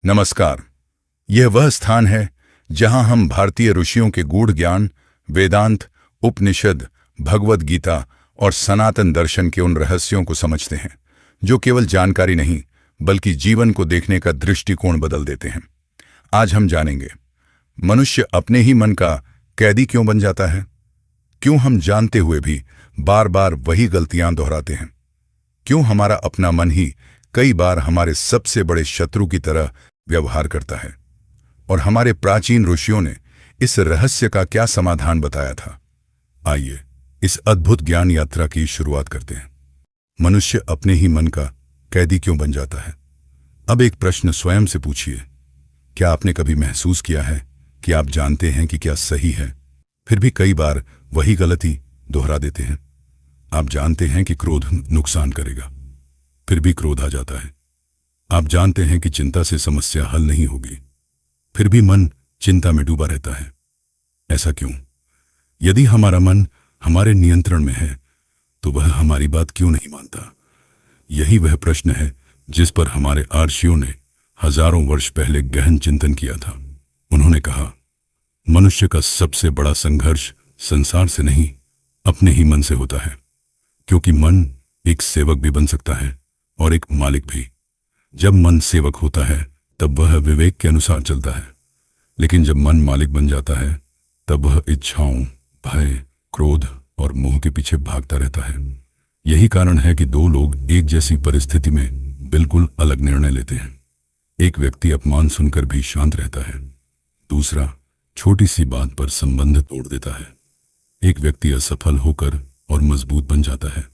नमस्कार। यह वह स्थान है जहां हम भारतीय ऋषियों के गूढ़ ज्ञान, वेदांत, उपनिषद, भगवद गीता और सनातन दर्शन के उन रहस्यों को समझते हैं जो केवल जानकारी नहीं बल्कि जीवन को देखने का दृष्टिकोण बदल देते हैं। आज हम जानेंगे, मनुष्य अपने ही मन का कैदी क्यों बन जाता है, क्यों हम जानते हुए भी बार बार वही गलतियां दोहराते हैं, क्यों हमारा अपना मन ही कई बार हमारे सबसे बड़े शत्रु की तरह व्यवहार करता है, और हमारे प्राचीन ऋषियों ने इस रहस्य का क्या समाधान बताया था। आइए इस अद्भुत ज्ञान यात्रा की शुरुआत करते हैं। मनुष्य अपने ही मन का कैदी क्यों बन जाता है? अब एक प्रश्न स्वयं से पूछिए, क्या आपने कभी महसूस किया है कि आप जानते हैं कि क्या सही है, फिर भी कई बार वही गलती दोहरा देते हैं? आप जानते हैं कि क्रोध नुकसान करेगा, फिर भी क्रोध आ जाता है। आप जानते हैं कि चिंता से समस्या हल नहीं होगी, फिर भी मन चिंता में डूबा रहता है। ऐसा क्यों? यदि हमारा मन हमारे नियंत्रण में है तो वह हमारी बात क्यों नहीं मानता? यही वह प्रश्न है जिस पर हमारे ऋषियों ने हजारों वर्ष पहले गहन चिंतन किया था। उन्होंने कहा, मनुष्य का सबसे बड़ा संघर्ष संसार से नहीं, अपने ही मन से होता है, क्योंकि मन एक सेवक भी बन सकता है और एक मालिक भी। जब मन सेवक होता है तब वह विवेक के अनुसार चलता है, लेकिन जब मन मालिक बन जाता है तब वह इच्छाओं, भय, क्रोध और मोह के पीछे भागता रहता है। यही कारण है कि दो लोग एक जैसी परिस्थिति में बिल्कुल अलग निर्णय लेते हैं। एक व्यक्ति अपमान सुनकर भी शांत रहता है, दूसरा छोटी सी बात पर संबंध तोड़ देता है। एक व्यक्ति असफल होकर और मजबूत बन जाता है,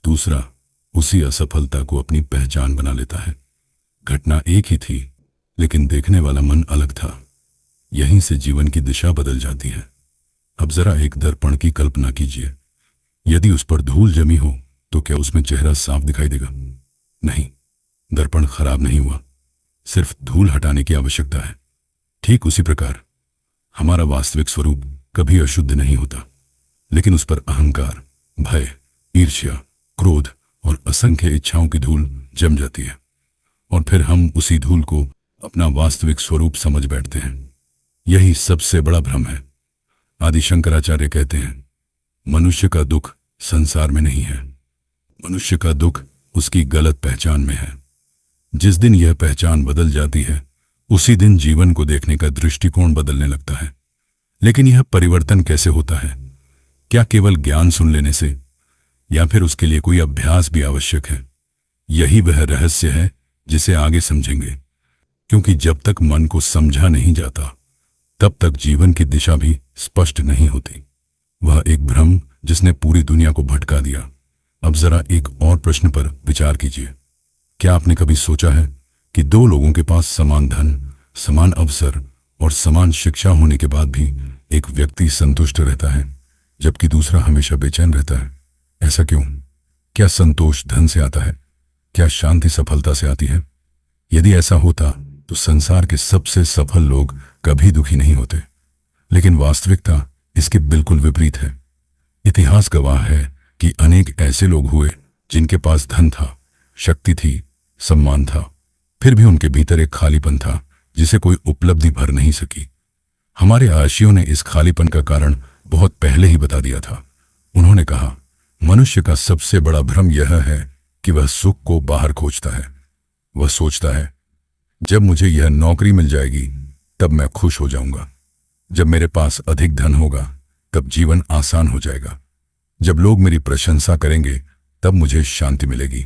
दूसरा उसी असफलता को अपनी पहचान बना लेता है। घटना एक ही थी, लेकिन देखने वाला मन अलग था। यहीं से जीवन की दिशा बदल जाती है। अब जरा एक दर्पण की कल्पना कीजिए। यदि उस पर धूल जमी हो तो क्या उसमें चेहरा साफ दिखाई देगा? नहीं, दर्पण खराब नहीं हुआ, सिर्फ धूल हटाने की आवश्यकता है। ठीक उसी प्रकार हमारा वास्तविक स्वरूप कभी अशुद्ध नहीं होता, लेकिन उस पर अहंकार, भय, ईर्ष्या, क्रोध और असंख्य इच्छाओं की धूल जम जाती है, और फिर हम उसी धूल को अपना वास्तविक स्वरूप समझ बैठते हैं। यही सबसे बड़ा भ्रम है। आदि शंकराचार्य कहते हैं, मनुष्य का दुख संसार में नहीं है, मनुष्य का दुख उसकी गलत पहचान में है। जिस दिन यह पहचान बदल जाती है उसी दिन जीवन को देखने का दृष्टिकोण बदलने लगता है। लेकिन यह परिवर्तन कैसे होता है? क्या केवल ज्ञान सुन लेने से, या फिर उसके लिए कोई अभ्यास भी आवश्यक है? यही वह रहस्य है जिसे आगे समझेंगे, क्योंकि जब तक मन को समझा नहीं जाता तब तक जीवन की दिशा भी स्पष्ट नहीं होती। वह एक भ्रम जिसने पूरी दुनिया को भटका दिया। अब जरा एक और प्रश्न पर विचार कीजिए। क्या आपने कभी सोचा है कि दो लोगों के पास समान धन, समान अवसर और समान शिक्षा होने के बाद भी एक व्यक्ति संतुष्ट रहता है जबकि दूसरा हमेशा बेचैन रहता है? ऐसा क्यों? क्या संतोष धन से आता है? क्या शांति सफलता से आती है? यदि ऐसा होता तो संसार के सबसे सफल लोग कभी दुखी नहीं होते। लेकिन वास्तविकता इसके बिल्कुल विपरीत है। इतिहास गवाह है कि अनेक ऐसे लोग हुए जिनके पास धन था, शक्ति थी, सम्मान था, फिर भी उनके भीतर एक खालीपन था जिसे कोई उपलब्धि भर नहीं सकी। हमारे ऋषियों ने इस खालीपन का कारण बहुत पहले ही बता दिया था। उन्होंने कहा, मनुष्य का सबसे बड़ा भ्रम यह है कि वह सुख को बाहर खोजता है। वह सोचता है, जब मुझे यह नौकरी मिल जाएगी तब मैं खुश हो जाऊंगा, जब मेरे पास अधिक धन होगा तब जीवन आसान हो जाएगा, जब लोग मेरी प्रशंसा करेंगे तब मुझे शांति मिलेगी।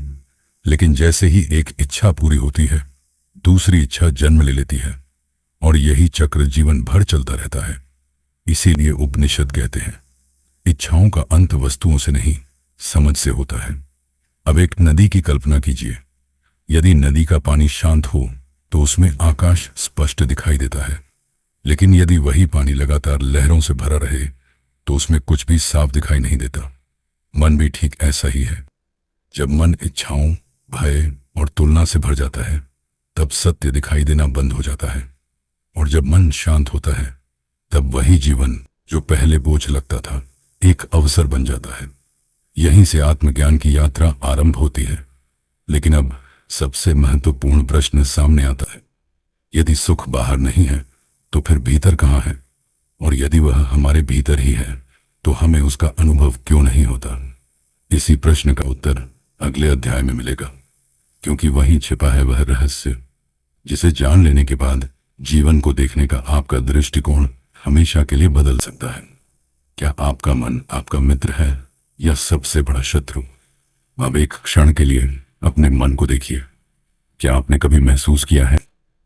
लेकिन जैसे ही एक इच्छा पूरी होती है दूसरी इच्छा जन्म ले लेती है, और यही चक्र जीवन भर चलता रहता है। इसीलिए उपनिषद कहते हैं, इच्छाओं का अंत वस्तुओं से नहीं समझ से होता है। अब एक नदी की कल्पना कीजिए। यदि नदी का पानी शांत हो तो उसमें आकाश स्पष्ट दिखाई देता है, लेकिन यदि वही पानी लगातार लहरों से भरा रहे तो उसमें कुछ भी साफ दिखाई नहीं देता। मन भी ठीक ऐसा ही है। जब मन इच्छाओं, भय और तुलना से भर जाता है तब सत्य दिखाई देना बंद हो जाता है, और जब मन शांत होता है तब वही जीवन जो पहले बोझ लगता था एक अवसर बन जाता है। यहीं से आत्मज्ञान की यात्रा आरंभ होती है। लेकिन अब सबसे महत्वपूर्ण प्रश्न सामने आता है, यदि सुख बाहर नहीं है तो फिर भीतर कहाँ है, और यदि वह हमारे भीतर ही है तो हमें उसका अनुभव क्यों नहीं होता? इसी प्रश्न का उत्तर अगले अध्याय में मिलेगा, क्योंकि वहीं छिपा है वह रहस्य जिसे जान लेने के बाद जीवन को देखने का आपका दृष्टिकोण हमेशा के लिए बदल सकता है। क्या आपका मन आपका मित्र है या सबसे बड़ा शत्रु? अब एक क्षण के लिए अपने मन को देखिए। क्या आपने कभी महसूस किया है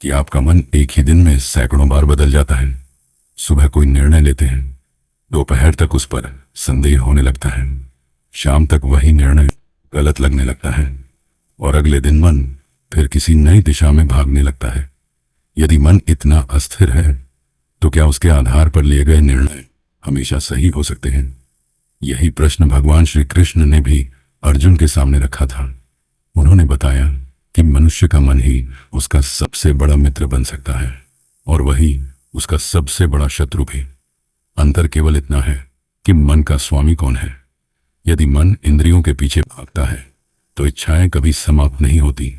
कि आपका मन एक ही दिन में सैकड़ों बार बदल जाता है? सुबह कोई निर्णय लेते हैं, दोपहर तक उस पर संदेह होने लगता है, शाम तक वही निर्णय गलत लगने लगता है, और अगले दिन मन फिर किसी नई दिशा में भागने लगता है। यदि मन इतना अस्थिर है तो क्या उसके आधार पर लिए गए निर्णय हमेशा सही हो सकते हैं? यही प्रश्न भगवान श्री कृष्ण ने भी अर्जुन के सामने रखा था। उन्होंने बताया कि मनुष्य का मन ही उसका सबसे बड़ा मित्र बन सकता है और वही उसका सबसे बड़ा शत्रु भी। अंतर केवल इतना है कि मन का स्वामी कौन है। यदि मन इंद्रियों के पीछे भागता है तो इच्छाएं कभी समाप्त नहीं होती।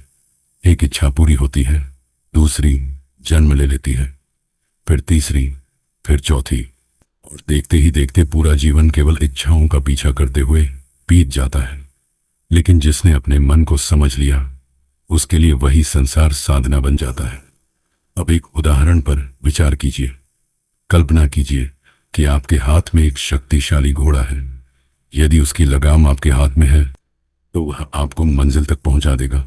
एक इच्छा पूरी होती है, दूसरी जन्म ले लेती है, फिर तीसरी, फिर चौथी, और देखते ही देखते पूरा जीवन केवल इच्छाओं का पीछा करते हुए बीत जाता है। लेकिन जिसने अपने मन को समझ लिया उसके लिए वही संसार साधना बन जाता है। अब एक उदाहरण पर विचार कीजिए। कल्पना कीजिए कि आपके हाथ में एक शक्तिशाली घोड़ा है। यदि उसकी लगाम आपके हाथ में है तो वह आपको मंजिल तक पहुंचा देगा,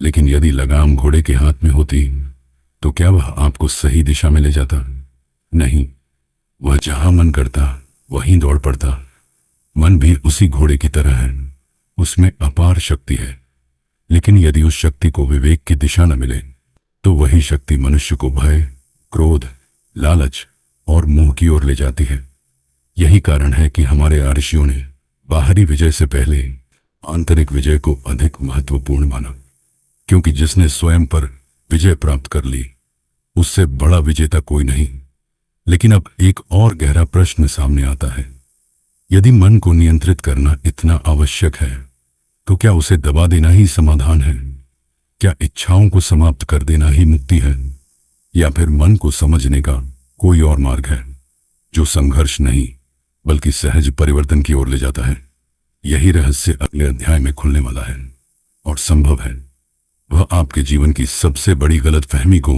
लेकिन यदि लगाम घोड़े के हाथ में होती तो क्या वह आपको सही दिशा में ले जाता? नहीं, वह जहां मन करता वहीं दौड़ पड़ता। मन भी उसी घोड़े की तरह है, उसमें अपार शक्ति है, लेकिन यदि उस शक्ति को विवेक की दिशा न मिले तो वही शक्ति मनुष्य को भय, क्रोध, लालच और मोह की ओर ले जाती है। यही कारण है कि हमारे ऋषियों ने बाहरी विजय से पहले आंतरिक विजय को अधिक महत्वपूर्ण माना, क्योंकि जिसने स्वयं पर विजय प्राप्त कर ली उससे बड़ा विजेता कोई नहीं। लेकिन अब एक और गहरा प्रश्न सामने आता है। यदि मन को नियंत्रित करना इतना आवश्यक है तो क्या उसे दबा देना ही समाधान है? क्या इच्छाओं को समाप्त कर देना ही मुक्ति है, या फिर मन को समझने का कोई और मार्ग है जो संघर्ष नहीं बल्कि सहज परिवर्तन की ओर ले जाता है? यही रहस्य अगले अध्याय में खुलने वाला है, और संभव है वह आपके जीवन की सबसे बड़ी गलतफहमी को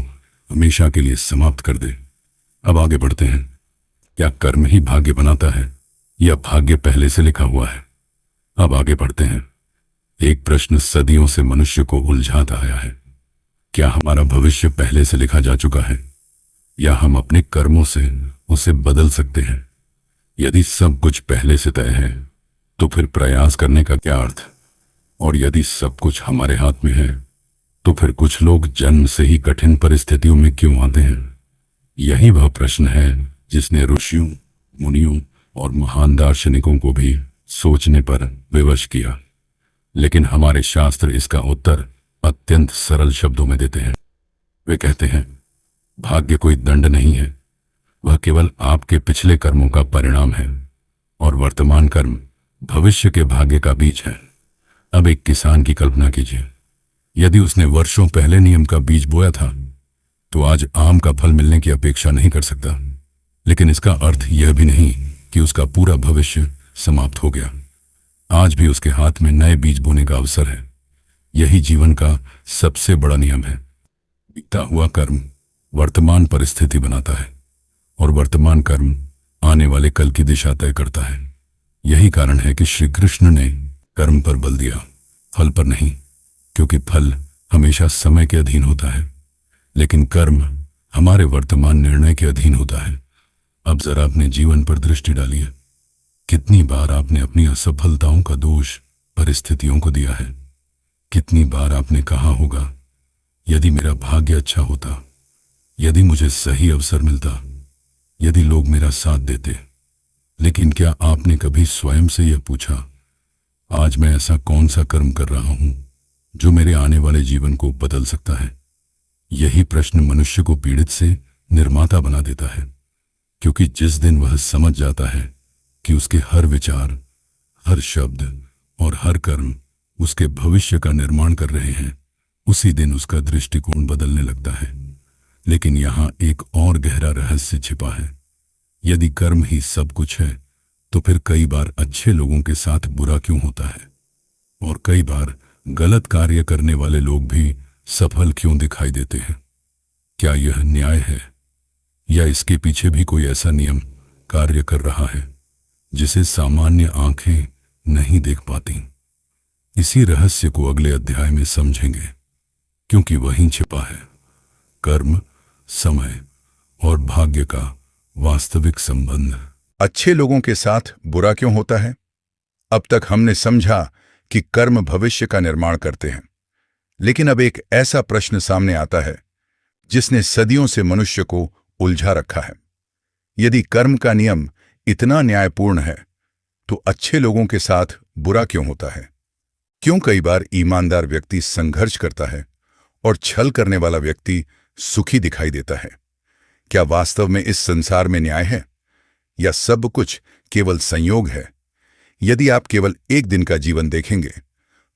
हमेशा के लिए समाप्त कर दे। अब आगे बढ़ते हैं। क्या कर्म ही भाग्य बनाता है या भाग्य पहले से लिखा हुआ है? अब आगे बढ़ते हैं। एक प्रश्न सदियों से मनुष्य को उलझाता आया है। क्या हमारा भविष्य पहले से लिखा जा चुका है या हम अपने कर्मों से उसे बदल सकते हैं? यदि सब कुछ पहले से तय है तो फिर प्रयास करने का क्या अर्थ? और यदि सब कुछ हमारे हाथ में है तो फिर कुछ लोग जन्म से ही कठिन परिस्थितियों में क्यों आते हैं? यही वह प्रश्न है जिसने ऋषियों, मुनियों और महान दार्शनिकों को भी सोचने पर विवश किया। लेकिन हमारे शास्त्र इसका उत्तर अत्यंत सरल शब्दों में देते हैं। वे कहते हैं, भाग्य कोई दंड नहीं है, वह केवल आपके पिछले कर्मों का परिणाम है, और वर्तमान कर्म भविष्य के भाग्य का बीज है। अब एक किसान की कल्पना कीजिए। यदि उसने वर्षों पहले नीम का बीज बोया था तो आज आम का फल मिलने की अपेक्षा नहीं कर सकता। लेकिन इसका अर्थ यह भी नहीं कि उसका पूरा भविष्य समाप्त हो गया। आज भी उसके हाथ में नए बीज बोने का अवसर है। यही जीवन का सबसे बड़ा नियम है। बीता हुआ कर्म वर्तमान परिस्थिति बनाता है, और वर्तमान कर्म आने वाले कल की दिशा तय करता है। यही कारण है कि श्री कृष्ण ने कर्म पर बल दिया, फल पर नहीं, क्योंकि फल हमेशा समय के अधीन होता है, लेकिन कर्म हमारे वर्तमान निर्णय के अधीन होता है। अब जरा अपने जीवन पर दृष्टि डालिए। कितनी बार आपने अपनी असफलताओं का दोष परिस्थितियों को दिया है? कितनी बार आपने कहा होगा, यदि मेरा भाग्य अच्छा होता, यदि मुझे सही अवसर मिलता, यदि लोग मेरा साथ देते। लेकिन क्या आपने कभी स्वयं से यह पूछा, आज मैं ऐसा कौन सा कर्म कर रहा हूं जो मेरे आने वाले जीवन को बदल सकता है? यही प्रश्न मनुष्य को पीड़ित से निर्माता बना देता है, क्योंकि जिस दिन वह समझ जाता है कि उसके हर विचार, हर शब्द और हर कर्म उसके भविष्य का निर्माण कर रहे हैं, उसी दिन उसका दृष्टिकोण बदलने लगता है। लेकिन यहां एक और गहरा रहस्य छिपा है। यदि कर्म ही सब कुछ है, तो फिर कई बार अच्छे लोगों के साथ बुरा क्यों होता है, और कई बार गलत कार्य करने वाले लोग भी सफल क्यों दिखाई देते हैं? क्या यह न्याय है, या इसके पीछे भी कोई ऐसा नियम कार्य कर रहा है जिसे सामान्य आंखें नहीं देख पाती? इसी रहस्य को अगले अध्याय में समझेंगे, क्योंकि वहीं छिपा है कर्म, समय और भाग्य का वास्तविक संबंध। अच्छे लोगों के साथ बुरा क्यों होता है? अब तक हमने समझा कि कर्म भविष्य का निर्माण करते हैं, लेकिन अब एक ऐसा प्रश्न सामने आता है जिसने सदियों से मनुष्य को उलझा रखा है। यदि कर्म का नियम इतना न्यायपूर्ण है, तो अच्छे लोगों के साथ बुरा क्यों होता है? क्यों कई बार ईमानदार व्यक्ति संघर्ष करता है और छल करने वाला व्यक्ति सुखी दिखाई देता है? क्या वास्तव में इस संसार में न्याय है, या सब कुछ केवल संयोग है? यदि आप केवल एक दिन का जीवन देखेंगे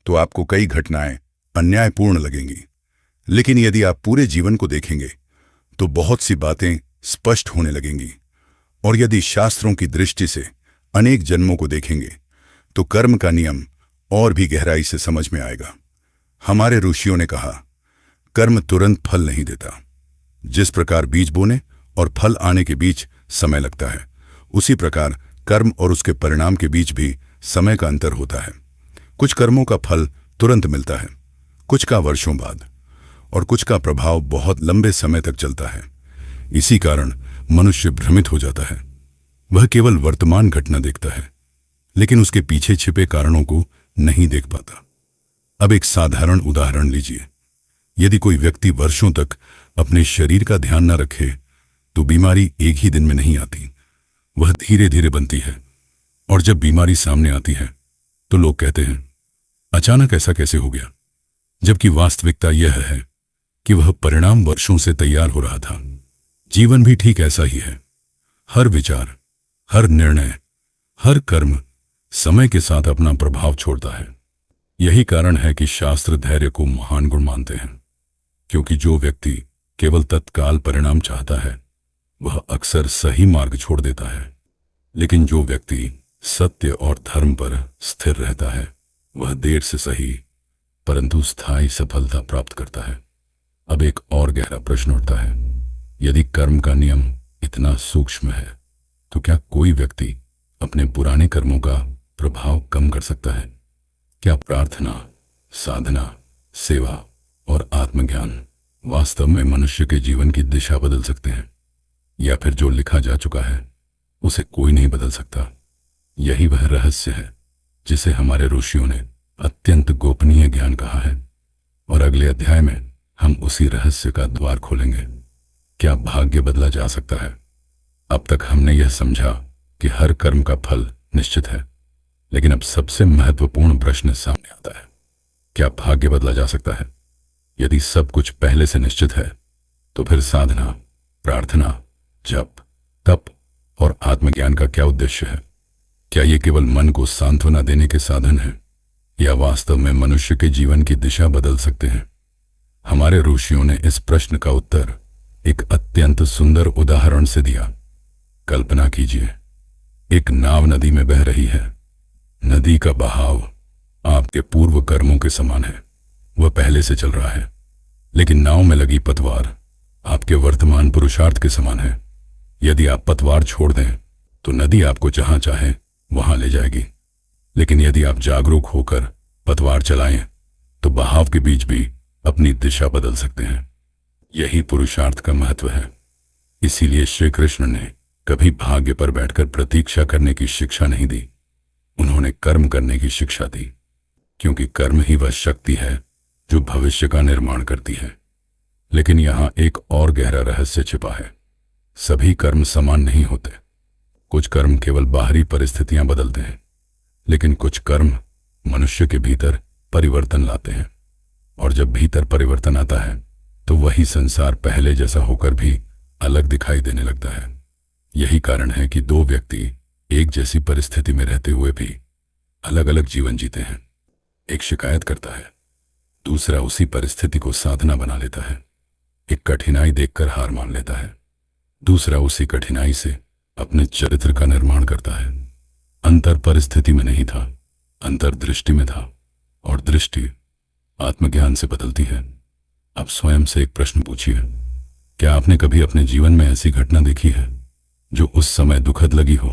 तो आपको कई घटनाएं अन्यायपूर्ण लगेंगी, लेकिन यदि आप पूरे जीवन को देखेंगे तो बहुत सी बातें स्पष्ट होने लगेंगी। और यदि शास्त्रों की दृष्टि से अनेक जन्मों को देखेंगे तो कर्म का नियम और भी गहराई से समझ में आएगा। हमारे ऋषियों ने कहा, कर्म तुरंत फल नहीं देता। जिस प्रकार बीज बोने और फल आने के बीच समय लगता है, उसी प्रकार कर्म और उसके परिणाम के बीच भी समय का अंतर होता है। कुछ कर्मों का फल तुरंत मिलता है, कुछ का वर्षों बाद, और कुछ का प्रभाव बहुत लंबे समय तक चलता है। इसी कारण मनुष्य भ्रमित हो जाता है। वह केवल वर्तमान घटना देखता है, लेकिन उसके पीछे छिपे कारणों को नहीं देख पाता। अब एक साधारण उदाहरण लीजिए। यदि कोई व्यक्ति वर्षों तक अपने शरीर का ध्यान न रखे तो बीमारी एक ही दिन में नहीं आती, वह धीरे धीरे बनती है। और जब बीमारी सामने आती है तो लोग कहते हैं, अचानक ऐसा कैसे हो गया? जबकि वास्तविकता यह है कि वह परिणाम वर्षों से तैयार हो रहा था। जीवन भी ठीक ऐसा ही है। हर विचार, हर निर्णय, हर कर्म समय के साथ अपना प्रभाव छोड़ता है। यही कारण है कि शास्त्र धैर्य को महान गुण मानते हैं, क्योंकि जो व्यक्ति केवल तत्काल परिणाम चाहता है वह अक्सर सही मार्ग छोड़ देता है, लेकिन जो व्यक्ति सत्य और धर्म पर स्थिर रहता है वह देर से सही परंतु स्थायी सफलता प्राप्त करता है। अब एक और गहरा प्रश्न उठता है, यदि कर्म का नियम इतना सूक्ष्म है तो क्या कोई व्यक्ति अपने पुराने कर्मों का प्रभाव कम कर सकता है? क्या प्रार्थना, साधना, सेवा और आत्मज्ञान वास्तव में मनुष्य के जीवन की दिशा बदल सकते हैं, या फिर जो लिखा जा चुका है उसे कोई नहीं बदल सकता? यही वह रहस्य है जिसे हमारे ऋषियों ने अत्यंत गोपनीय ज्ञान कहा है, और अगले अध्याय में हम उसी रहस्य का द्वार खोलेंगे। क्या भाग्य बदला जा सकता है? अब तक हमने यह समझा कि हर कर्म का फल निश्चित है, लेकिन अब सबसे महत्वपूर्ण प्रश्न सामने आता है, क्या भाग्य बदला जा सकता है? यदि सब कुछ पहले से निश्चित है तो फिर साधना, प्रार्थना, जप, तप और आत्मज्ञान का क्या उद्देश्य है? क्या ये केवल मन को सांत्वना देने के साधन हैं, या वास्तव में मनुष्य के जीवन की दिशा बदल सकते हैं? हमारे ऋषियों ने इस प्रश्न का उत्तर एक अत्यंत सुंदर उदाहरण से दिया। कल्पना कीजिए, एक नाव नदी में बह रही है। नदी का बहाव आपके पूर्व कर्मों के समान है, वह पहले से चल रहा है, लेकिन नाव में लगी पतवार आपके वर्तमान पुरुषार्थ के समान है। यदि आप पतवार छोड़ दें तो नदी आपको जहां चाहे वहां ले जाएगी, लेकिन यदि आप जागरूक होकर पतवार चलाएं तो बहाव के बीच भी अपनी दिशा बदल सकते हैं। यही पुरुषार्थ का महत्व है। इसीलिए श्री कृष्ण ने कभी भाग्य पर बैठकर प्रतीक्षा करने की शिक्षा नहीं दी, उन्होंने कर्म करने की शिक्षा दी, क्योंकि कर्म ही वह शक्ति है जो भविष्य का निर्माण करती है। लेकिन यहां एक और गहरा रहस्य छिपा है। सभी कर्म समान नहीं होते। कुछ कर्म केवल बाहरी परिस्थितियां बदलते हैं, लेकिन कुछ कर्म मनुष्य के भीतर परिवर्तन लाते हैं, और जब भीतर परिवर्तन आता है तो वही संसार पहले जैसा होकर भी अलग दिखाई देने लगता है। यही कारण है कि दो व्यक्ति एक जैसी परिस्थिति में रहते हुए भी अलग अलग जीवन जीते हैं। एक शिकायत करता है, दूसरा उसी परिस्थिति को साधना बना लेता है। एक कठिनाई देखकर हार मान लेता है, दूसरा उसी कठिनाई से अपने चरित्र का निर्माण करता है। अंतर परिस्थिति में नहीं था, अंतर दृष्टि में था, और दृष्टि आत्मज्ञान से बदलती है। अब स्वयं से एक प्रश्न पूछिए, क्या आपने कभी अपने जीवन में ऐसी घटना देखी है जो उस समय दुखद लगी हो,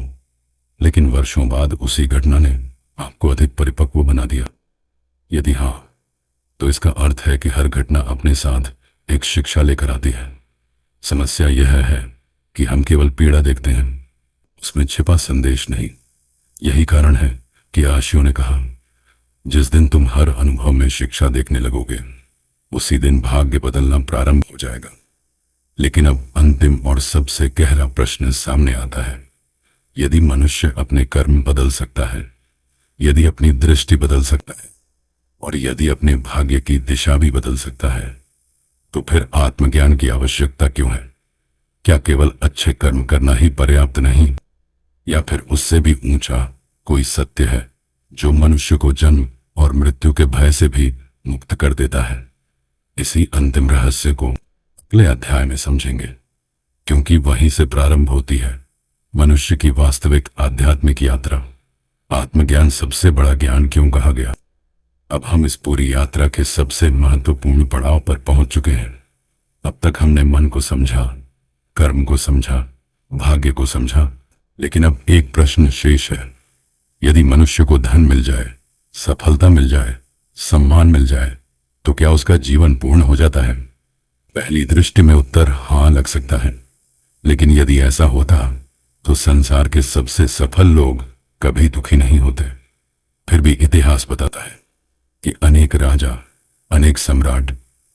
लेकिन वर्षों बाद उसी घटना ने आपको अधिक परिपक्व बना दिया? यदि हाँ, तो इसका अर्थ है कि हर घटना अपने साथ एक शिक्षा लेकर आती है। समस्या यह है कि हम केवल पीड़ा देखते हैं, उसमें छिपा संदेश नहीं। यही कारण है कि आशियों ने कहा, जिस दिन तुम हर अनुभव में शिक्षा देखने लगोगे, उसी दिन भाग्य बदलना प्रारंभ हो जाएगा। लेकिन अब अंतिम और सबसे गहरा प्रश्न सामने आता है, यदि मनुष्य अपने कर्म बदल सकता है, यदि अपनी दृष्टि बदल सकता है, और यदि अपने भाग्य की दिशा भी बदल सकता है, तो फिर आत्मज्ञान की आवश्यकता क्यों है? क्या केवल अच्छे कर्म करना ही पर्याप्त नहीं, या फिर उससे भी ऊंचा कोई सत्य है जो मनुष्य को जन्म और मृत्यु के भय से भी मुक्त कर देता है? इसी अंतिम रहस्य को अगले अध्याय में समझेंगे, क्योंकि वहीं से प्रारंभ होती है मनुष्य की वास्तविक आध्यात्मिक यात्रा। आत्मज्ञान सबसे बड़ा ज्ञान क्यों कहा गया? अब हम इस पूरी यात्रा के सबसे महत्वपूर्ण पड़ाव पर पहुंच चुके हैं। अब तक हमने मन को समझा, कर्म को समझा, भाग्य को समझा, लेकिन अब एक प्रश्न शेष है। यदि मनुष्य को धन मिल जाए, सफलता मिल जाए, सम्मान मिल जाए, तो क्या उसका जीवन पूर्ण हो जाता है? पहली दृष्टि में उत्तर हाँ लग सकता है, लेकिन यदि ऐसा होता तो संसार के सबसे सफल लोग कभी दुखी नहीं होते। फिर भी इतिहास बताता है कि अनेक राजा, अनेक सम्राट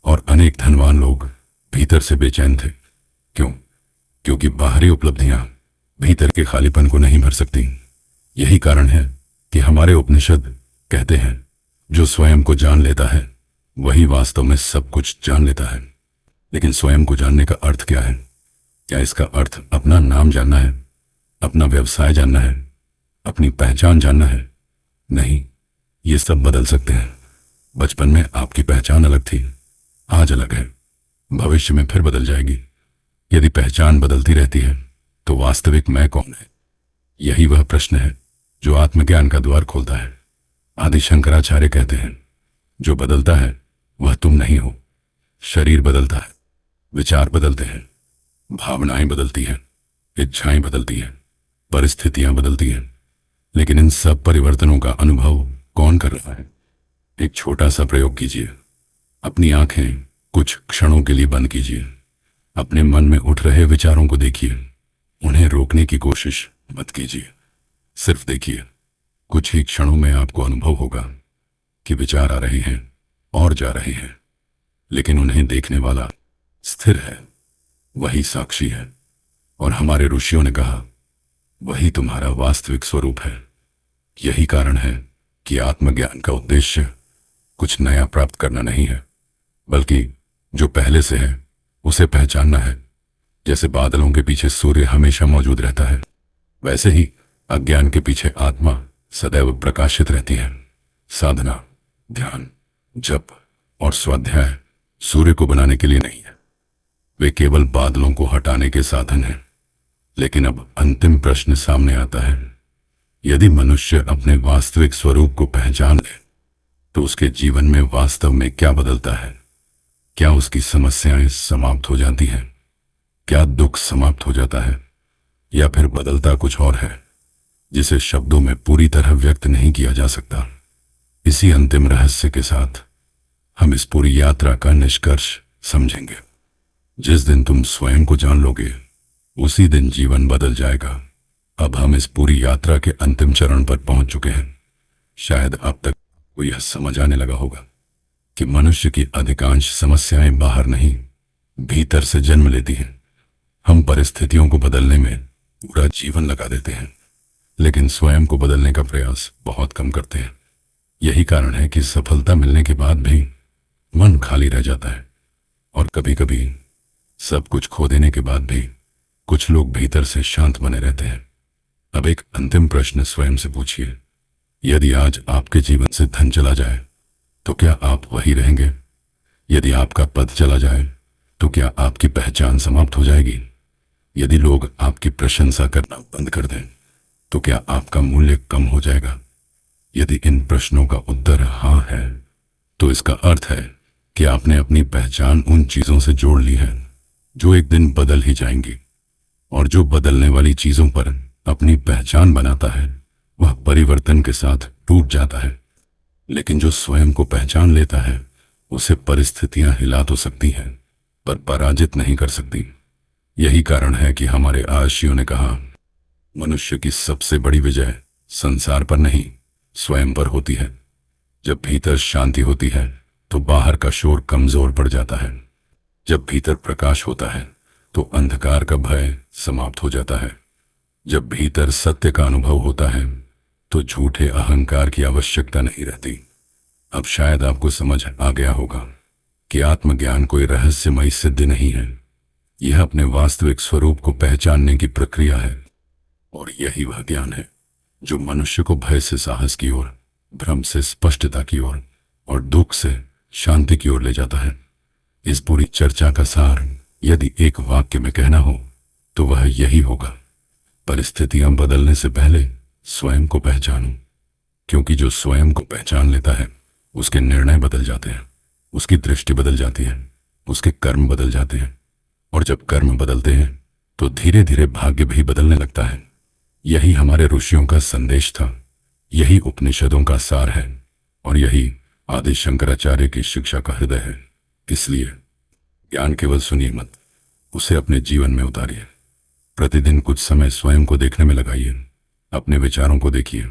और अनेक धनवान लोग भीतर से बेचैन थे। क्यों? क्योंकि बाहरी उपलब्धियां भीतर के खालीपन को नहीं भर सकती। यही कारण है कि हमारे उपनिषद कहते हैं, जो स्वयं को जान लेता है वही वास्तव में सब कुछ जान लेता है। लेकिन स्वयं को जानने का अर्थ क्या है? क्या इसका अर्थ अपना नाम जानना है, अपना व्यवसाय जानना है, अपनी पहचान जानना है? नहीं, ये सब बदल सकते हैं। बचपन में आपकी पहचान अलग थी, आज अलग है, भविष्य में फिर बदल जाएगी। यदि पहचान बदलती रहती है तो वास्तविक मैं कौन है? यही वह प्रश्न है जो आत्मज्ञान का द्वार खोलता है। आदि शंकराचार्य कहते हैं, जो बदलता है वह तुम नहीं हो। शरीर बदलता है, विचार बदलते हैं, भावनाएं बदलती हैं, इच्छाएं बदलती हैं, परिस्थितियां बदलती हैं, लेकिन इन सब परिवर्तनों का अनुभव कौन कर रहा है? एक छोटा सा प्रयोग कीजिए। अपनी आंखें कुछ क्षणों के लिए बंद कीजिए। अपने मन में उठ रहे विचारों को देखिए, उन्हें रोकने की कोशिश मत कीजिए, सिर्फ देखिए। कुछ ही क्षणों में आपको अनुभव होगा कि विचार आ रहे हैं और जा रहे हैं, लेकिन उन्हें देखने वाला स्थिर है, वही साक्षी है। और हमारे ऋषियों ने कहा, वही तुम्हारा वास्तविक स्वरूप है। यही कारण है कि आत्मज्ञान का उद्देश्य कुछ नया प्राप्त करना नहीं है, बल्कि जो पहले से है उसे पहचानना है। जैसे बादलों के पीछे सूर्य हमेशा मौजूद रहता है, वैसे ही अज्ञान के पीछे आत्मा सदैव प्रकाशित रहती है। साधना, ध्यान, जप और स्वाध्याय सूर्य को बनाने के लिए नहीं है, वे केवल बादलों को हटाने के साधन हैं। लेकिन अब अंतिम प्रश्न सामने आता है, यदि मनुष्य अपने वास्तविक स्वरूप को पहचान ले तो उसके जीवन में वास्तव में क्या बदलता है? क्या उसकी समस्याएं समाप्त हो जाती हैं? क्या दुख समाप्त हो जाता है? या फिर बदलता कुछ और है जिसे शब्दों में पूरी तरह व्यक्त नहीं किया जा सकता? इसी अंतिम रहस्य के साथ हम इस पूरी यात्रा का निष्कर्ष समझेंगे। जिस दिन तुम स्वयं को जान लोगे, उसी दिन जीवन बदल जाएगा। अब हम इस पूरी यात्रा के अंतिम चरण पर पहुंच चुके हैं। शायद अब तक को यह समझ आने लगा होगा कि मनुष्य की अधिकांश समस्याएं बाहर नहीं, भीतर से जन्म लेती हैं। हम परिस्थितियों को बदलने में पूरा जीवन लगा देते हैं, लेकिन स्वयं को बदलने का प्रयास बहुत कम करते हैं। यही कारण है कि सफलता मिलने के बाद भी मन खाली रह जाता है, और कभी कभी सब कुछ खो देने के बाद भी कुछ लोग भीतर से शांत बने रहते हैं। अब एक अंतिम प्रश्न स्वयं से पूछिए, यदि आज आपके जीवन से धन चला जाए तो क्या आप वही रहेंगे? यदि आपका पद चला जाए तो क्या आपकी पहचान समाप्त हो जाएगी? यदि लोग आपकी प्रशंसा करना बंद कर दें तो क्या आपका मूल्य कम हो जाएगा? यदि इन प्रश्नों का उत्तर हाँ है तो इसका अर्थ है कि आपने अपनी पहचान उन चीजों से जोड़ ली है जो एक दिन बदल ही जाएंगी, और जो बदलने वाली चीजों पर अपनी पहचान बनाता है वह परिवर्तन के साथ टूट जाता है। लेकिन जो स्वयं को पहचान लेता है उसे परिस्थितियां हिला तो सकती हैं पर पराजित नहीं कर सकती। यही कारण है कि हमारे आर्षियों ने कहा, मनुष्य की सबसे बड़ी विजय संसार पर नहीं स्वयं पर होती है। जब भीतर शांति होती है तो बाहर का शोर कमजोर पड़ जाता है। जब भीतर प्रकाश होता है तो अंधकार का भय समाप्त हो जाता है। जब भीतर सत्य का अनुभव होता है तो झूठे अहंकार की आवश्यकता नहीं रहती। अब शायद आपको समझ आ गया होगा कि आत्मज्ञान कोई रहस्यमयी सिद्धि नहीं है। यह अपने वास्तविक स्वरूप को पहचानने की प्रक्रिया है, और यही वह ज्ञान है जो मनुष्य को भय से साहस की ओर, भ्रम से स्पष्टता की ओर और दुख से शांति की ओर ले जाता है। इस पूरी चर्चा का सार यदि एक वाक्य में कहना हो तो वह यही होगा, परिस्थितियां बदलने से पहले स्वयं को पहचानो। क्योंकि जो स्वयं को पहचान लेता है उसके निर्णय बदल जाते हैं, उसकी दृष्टि बदल जाती है, उसके कर्म बदल जाते हैं, और जब कर्म बदलते हैं तो धीरे धीरे भाग्य भी बदलने लगता है। यही हमारे ऋषियों का संदेश था, यही उपनिषदों का सार है, और यही आदि शंकराचार्य की शिक्षा का हृदय है। इसलिए ज्ञान केवल सुनिए मत, उसे अपने जीवन में उतारिए। प्रतिदिन कुछ समय स्वयं को देखने में लगाइए। अपने विचारों को देखिए,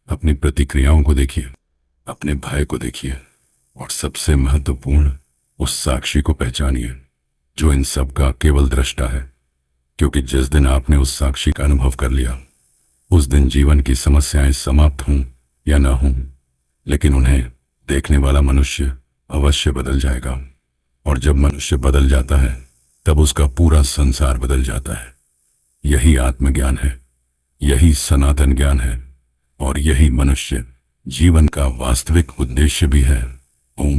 अपनी प्रतिक्रियाओं को देखिए, अपने भय को देखिए, और सबसे महत्वपूर्ण उस साक्षी को पहचानिए जो इन सब का केवल दृष्टा है। क्योंकि जिस दिन आपने उस साक्षी का अनुभव कर लिया उस दिन जीवन की समस्याएं समाप्त हों या ना हों, लेकिन उन्हें देखने वाला मनुष्य अवश्य बदल जाएगा। और जब मनुष्य बदल जाता है तब उसका पूरा संसार बदल जाता है। यही आत्मज्ञान है, यही सनातन ज्ञान है, और यही मनुष्य जीवन का वास्तविक उद्देश्य भी है।